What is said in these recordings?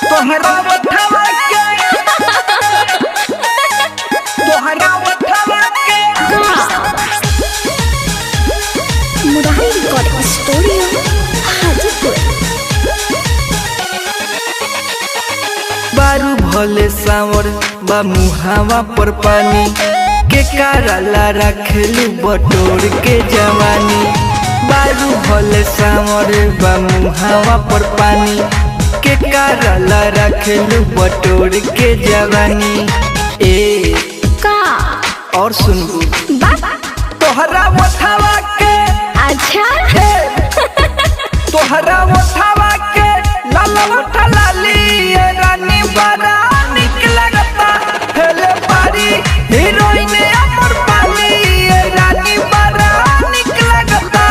तोहरा उठावा के तोहरा उठावा के मुरारी रिकॉर्डिंग स्टूडियो हाजीपुर। बारू भले सावर बा मुहावा पर पानी के कारला रखलू बटोर के जवानी। बारू भले सावर बा मुहावा पर पानी के कारला रखलू बटोर के जवानी। ए का और सुनबू तोहरा उठावा के अच्छा तोहरा उठावा के लाला उठा लाली ये रानी बड़ा निक लगता हेले पारी हीरोइन अमर पाली ये रानी बड़ा निक लगता।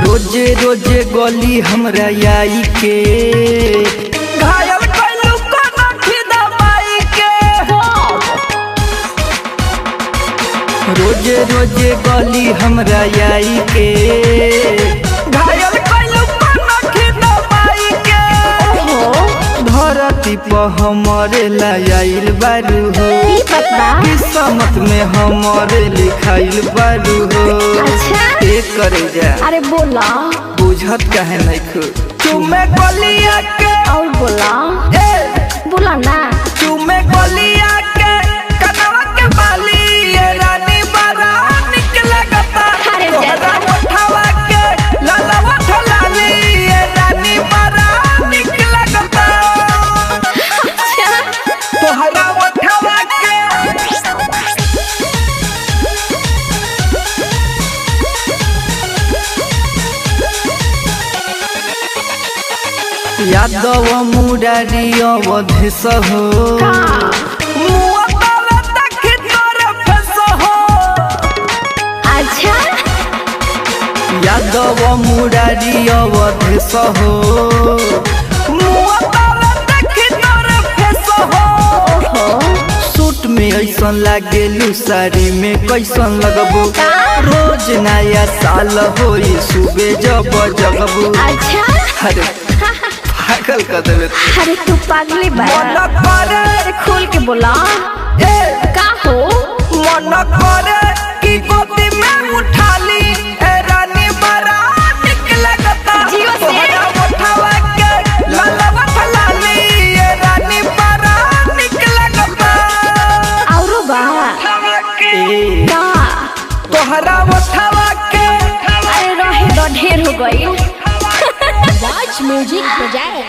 रोजे रोजे गली हमरा आई के घायल कइलू कोना खिदा माई के। रोजे रोजे गली हमरा आई के घायल कइलू कोना खिदा माई के। धरती पर हमरे लाइल बारू हो किस्मत में हमरे लिखाइल बारू हो। अच्छा करे जा अरे बोला बुझत काहे नहीं खु चुमे गलिया के और बोला बोला ना चुमे गलिया के कनवा के बाली ये रानी बड़ा निक लगता। अरे तोहरा उठावा के लाला उठा लाली ये रानी बड़ा निक लगता। तोहरा उठावा के यादव मुरारी अवधेश हो मुआ पावे तक तोरे फस हो। अच्छा यादव मुरारी अवधेश हो मुआ पावे तक तोरे फस हो। सूट में ऐसन लागेलू साड़ी में कैसन लगबू रोज नया साल होई सुबह जब जगबू। अच्छा अरे पागल कर देबे अरे तू पागली बा मन करे खोल के बोला का हो मन करे कि गोदी में उठा ली ए रानी बड़ा निक लगता। जियो से तोहरा उठावा के लाला उठा लाली ए रानी बड़ा निक लगता। औरो बा ए का तोहरा उठावा के अरे रहे तो ढेर हो गई। वाच म्यूजिक बजाए।